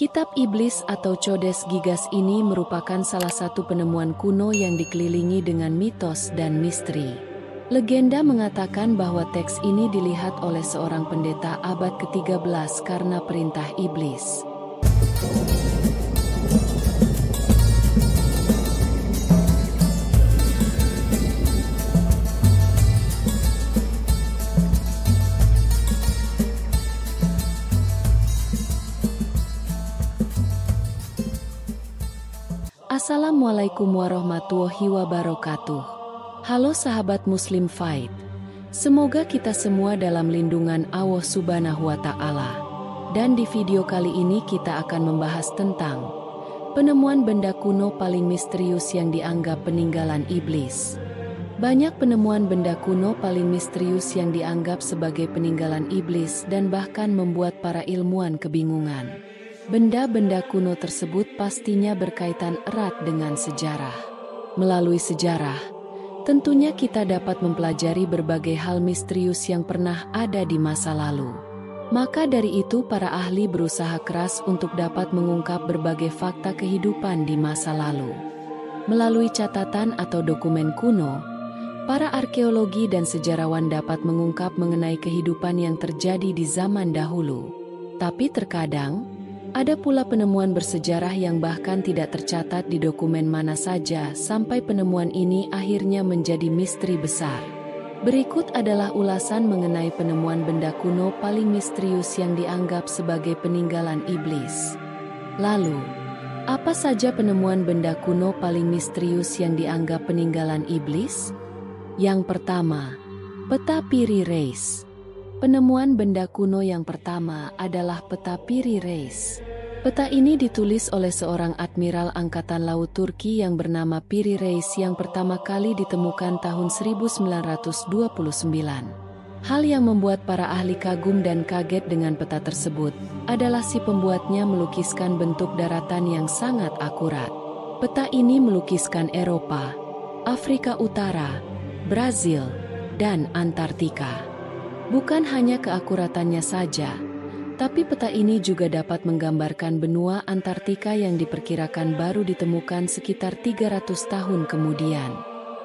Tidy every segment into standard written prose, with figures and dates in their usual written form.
Kitab Iblis atau Codex Gigas ini merupakan salah satu penemuan kuno yang dikelilingi dengan mitos dan misteri. Legenda mengatakan bahwa teks ini dilihat oleh seorang pendeta abad ke-13 karena perintah iblis. Assalamualaikum warahmatullahi wabarakatuh. Halo sahabat Muslim Fight. Semoga kita semua dalam lindungan Allah Subhanahu wa Ta'ala. Dan di video kali ini kita akan membahas tentang penemuan benda kuno paling misterius yang dianggap peninggalan iblis. Banyak penemuan benda kuno paling misterius yang dianggap sebagai peninggalan iblis dan bahkan membuat para ilmuwan kebingungan. Benda-benda kuno tersebut pastinya berkaitan erat dengan sejarah. Melalui sejarah, tentunya kita dapat mempelajari berbagai hal misterius yang pernah ada di masa lalu. Maka dari itu para ahli berusaha keras untuk dapat mengungkap berbagai fakta kehidupan di masa lalu. Melalui catatan atau dokumen kuno, para arkeologi dan sejarawan dapat mengungkap mengenai kehidupan yang terjadi di zaman dahulu. Tapi terkadang, ada pula penemuan bersejarah yang bahkan tidak tercatat di dokumen mana saja sampai penemuan ini akhirnya menjadi misteri besar. Berikut adalah ulasan mengenai penemuan benda kuno paling misterius yang dianggap sebagai peninggalan iblis. Lalu, apa saja penemuan benda kuno paling misterius yang dianggap peninggalan iblis? Yang pertama, peta Piri Reis. Penemuan benda kuno yang pertama adalah peta Piri Reis. Peta ini ditulis oleh seorang admiral angkatan laut Turki yang bernama Piri Reis yang pertama kali ditemukan tahun 1929. Hal yang membuat para ahli kagum dan kaget dengan peta tersebut adalah si pembuatnya melukiskan bentuk daratan yang sangat akurat. Peta ini melukiskan Eropa, Afrika Utara, Brazil, dan Antartika. Bukan hanya keakuratannya saja, tapi peta ini juga dapat menggambarkan benua Antartika yang diperkirakan baru ditemukan sekitar 300 tahun kemudian.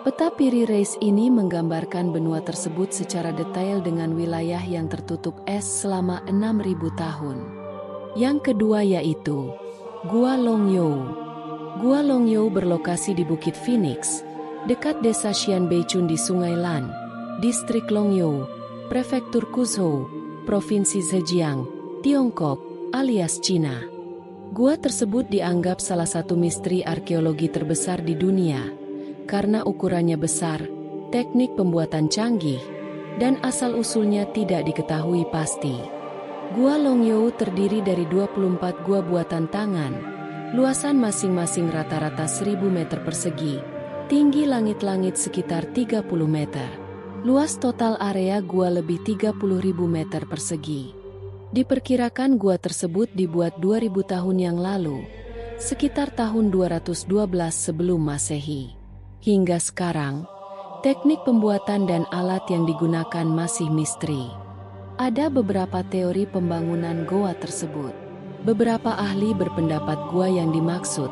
Peta Piri Reis ini menggambarkan benua tersebut secara detail dengan wilayah yang tertutup es selama 6.000 tahun. Yang kedua yaitu Gua Longyou. Gua Longyou berlokasi di Bukit Phoenix, dekat desa Xianbeichun di Sungai Lan, distrik Longyou, Prefektur Quzhou, Provinsi Zhejiang, Tiongkok, alias Cina. Gua tersebut dianggap salah satu misteri arkeologi terbesar di dunia, karena ukurannya besar, teknik pembuatan canggih, dan asal-usulnya tidak diketahui pasti. Gua Longyou terdiri dari 24 gua buatan tangan, luasan masing-masing rata-rata 1000 meter persegi, tinggi langit-langit sekitar 30 meter. Luas total area gua lebih 30.000 meter persegi. Diperkirakan gua tersebut dibuat 2000 tahun yang lalu, sekitar tahun 212 sebelum Masehi. Hingga sekarang, teknik pembuatan dan alat yang digunakan masih misteri. Ada beberapa teori pembangunan goa tersebut. Beberapa ahli berpendapat gua yang dimaksud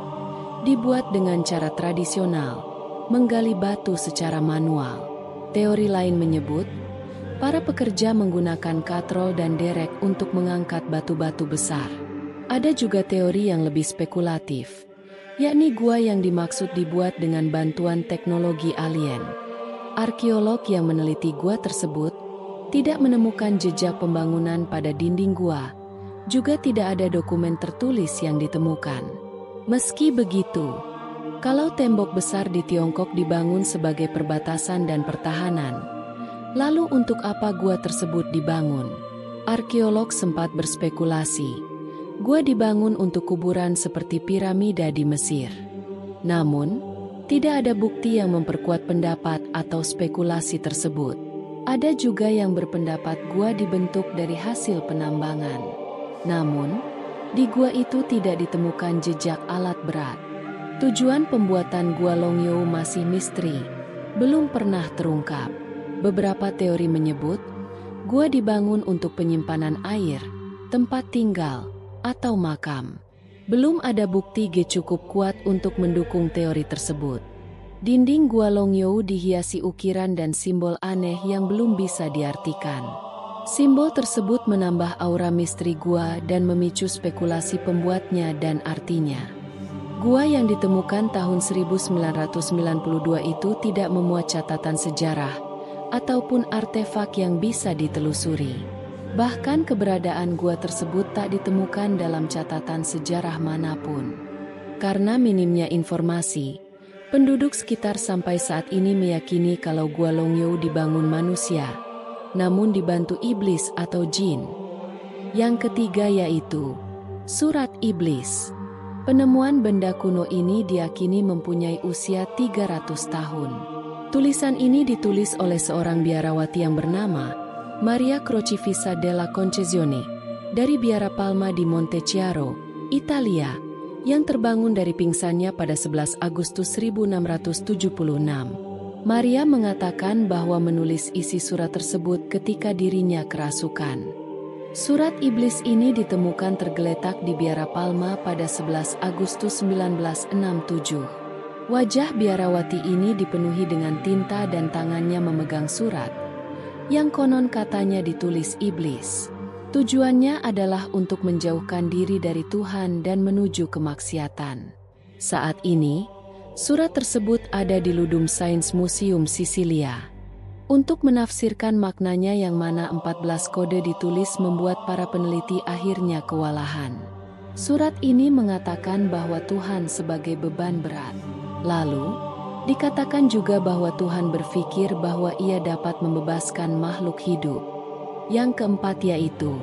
dibuat dengan cara tradisional, menggali batu secara manual. Teori lain menyebut, para pekerja menggunakan katrol dan derek untuk mengangkat batu-batu besar. Ada juga teori yang lebih spekulatif, yakni gua yang dimaksud dibuat dengan bantuan teknologi alien. Arkeolog yang meneliti gua tersebut tidak menemukan jejak pembangunan pada dinding gua, juga tidak ada dokumen tertulis yang ditemukan. Meski begitu, kalau tembok besar di Tiongkok dibangun sebagai perbatasan dan pertahanan, lalu untuk apa gua tersebut dibangun? Arkeolog sempat berspekulasi, gua dibangun untuk kuburan seperti piramida di Mesir. Namun, tidak ada bukti yang memperkuat pendapat atau spekulasi tersebut. Ada juga yang berpendapat gua dibentuk dari hasil penambangan. Namun, di gua itu tidak ditemukan jejak alat berat. Tujuan pembuatan Gua Longyou masih misteri, belum pernah terungkap. Beberapa teori menyebut, gua dibangun untuk penyimpanan air, tempat tinggal, atau makam. Belum ada bukti cukup kuat untuk mendukung teori tersebut. Dinding Gua Longyou dihiasi ukiran dan simbol aneh yang belum bisa diartikan. Simbol tersebut menambah aura misteri gua dan memicu spekulasi pembuatnya dan artinya. Gua yang ditemukan tahun 1992 itu tidak memuat catatan sejarah ataupun artefak yang bisa ditelusuri. Bahkan keberadaan gua tersebut tak ditemukan dalam catatan sejarah manapun. Karena minimnya informasi, penduduk sekitar sampai saat ini meyakini kalau Gua Longyou dibangun manusia, namun dibantu iblis atau jin. Yang ketiga yaitu Surat Iblis. Penemuan benda kuno ini diyakini mempunyai usia 300 tahun. Tulisan ini ditulis oleh seorang biarawati yang bernama Maria Crocifissa della Concezione dari Biara Palma di Montechiaro, Italia, yang terbangun dari pingsannya pada 11 Agustus 1676. Maria mengatakan bahwa menulis isi surat tersebut ketika dirinya kerasukan. Surat Iblis ini ditemukan tergeletak di Biara Palma pada 11 Agustus 1967. Wajah biarawati ini dipenuhi dengan tinta dan tangannya memegang surat, yang konon katanya ditulis iblis. Tujuannya adalah untuk menjauhkan diri dari Tuhan dan menuju kemaksiatan. Saat ini, surat tersebut ada di Ludum Science Museum Sisilia. Untuk menafsirkan maknanya yang mana 14 kode ditulis membuat para peneliti akhirnya kewalahan. Surat ini mengatakan bahwa Tuhan sebagai beban berat. Lalu, dikatakan juga bahwa Tuhan berpikir bahwa ia dapat membebaskan makhluk hidup. Yang keempat yaitu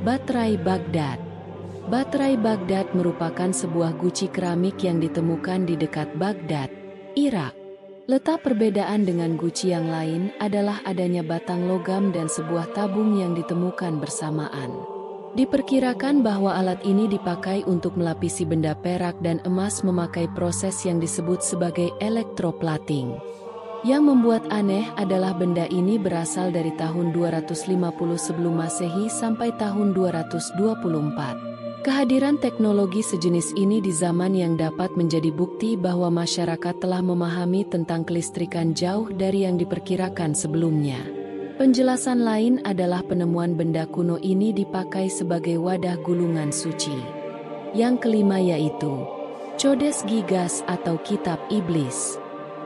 baterai Baghdad. Baterai Baghdad merupakan sebuah guci keramik yang ditemukan di dekat Baghdad, Irak. Letak perbedaan dengan guci yang lain adalah adanya batang logam dan sebuah tabung yang ditemukan bersamaan. Diperkirakan bahwa alat ini dipakai untuk melapisi benda perak dan emas memakai proses yang disebut sebagai electroplating. Yang membuat aneh adalah benda ini berasal dari tahun 250 sebelum Masehi sampai tahun 224. Kehadiran teknologi sejenis ini di zaman yang dapat menjadi bukti bahwa masyarakat telah memahami tentang kelistrikan jauh dari yang diperkirakan sebelumnya. Penjelasan lain adalah penemuan benda kuno ini dipakai sebagai wadah gulungan suci. Yang kelima yaitu Codex Gigas atau Kitab Iblis.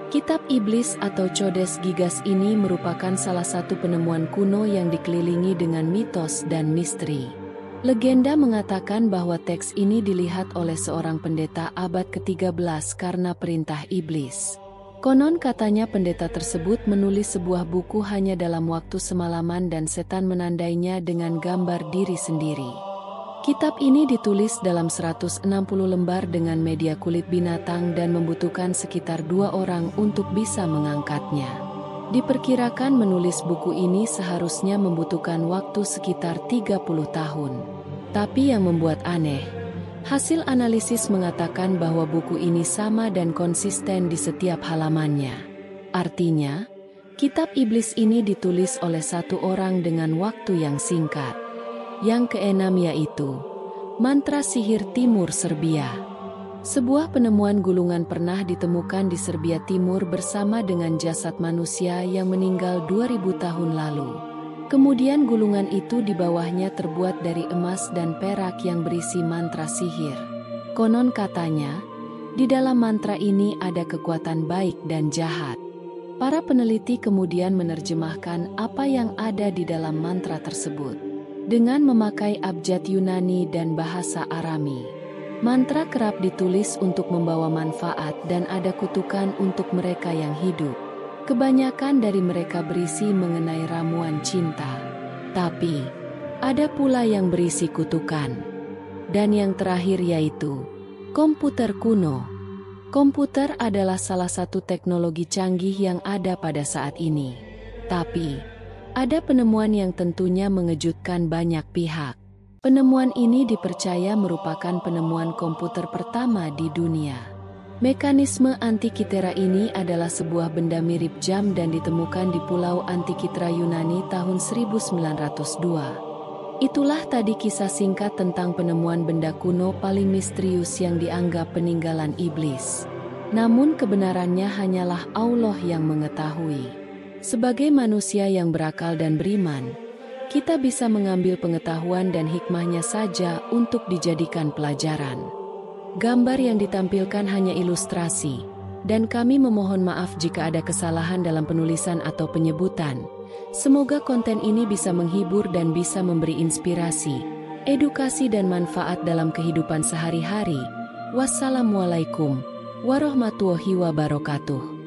Kitab Iblis atau Codex Gigas ini merupakan salah satu penemuan kuno yang dikelilingi dengan mitos dan misteri. Legenda mengatakan bahwa teks ini dilihat oleh seorang pendeta abad ke-13 karena perintah iblis. Konon katanya pendeta tersebut menulis sebuah buku hanya dalam waktu semalaman dan setan menandainya dengan gambar diri sendiri. Kitab ini ditulis dalam 160 lembar dengan media kulit binatang dan membutuhkan sekitar 2 orang untuk bisa mengangkatnya. Diperkirakan menulis buku ini seharusnya membutuhkan waktu sekitar 30 tahun. Tapi yang membuat aneh, hasil analisis mengatakan bahwa buku ini sama dan konsisten di setiap halamannya. Artinya, Kitab Iblis ini ditulis oleh satu orang dengan waktu yang singkat. Yang keenam yaitu Mantra Sihir Timur Serbia. Sebuah penemuan gulungan pernah ditemukan di Serbia Timur bersama dengan jasad manusia yang meninggal 2000 tahun lalu. Kemudian gulungan itu di bawahnya terbuat dari emas dan perak yang berisi mantra sihir. Konon katanya, di dalam mantra ini ada kekuatan baik dan jahat. Para peneliti kemudian menerjemahkan apa yang ada di dalam mantra tersebut dengan memakai abjad Yunani dan bahasa Arami. Mantra kerap ditulis untuk membawa manfaat dan ada kutukan untuk mereka yang hidup. Kebanyakan dari mereka berisi mengenai ramuan cinta. Tapi, ada pula yang berisi kutukan. Dan yang terakhir yaitu komputer kuno. Komputer adalah salah satu teknologi canggih yang ada pada saat ini. Tapi, ada penemuan yang tentunya mengejutkan banyak pihak. Penemuan ini dipercaya merupakan penemuan komputer pertama di dunia. Mekanisme Antikythera ini adalah sebuah benda mirip jam dan ditemukan di Pulau Antikythera Yunani tahun 1902. Itulah tadi kisah singkat tentang penemuan benda kuno paling misterius yang dianggap peninggalan iblis. Namun kebenarannya hanyalah Allah yang mengetahui. Sebagai manusia yang berakal dan beriman, kita bisa mengambil pengetahuan dan hikmahnya saja untuk dijadikan pelajaran. Gambar yang ditampilkan hanya ilustrasi, dan kami memohon maaf jika ada kesalahan dalam penulisan atau penyebutan. Semoga konten ini bisa menghibur dan bisa memberi inspirasi, edukasi dan manfaat dalam kehidupan sehari-hari. Wassalamualaikum warahmatullahi wabarakatuh.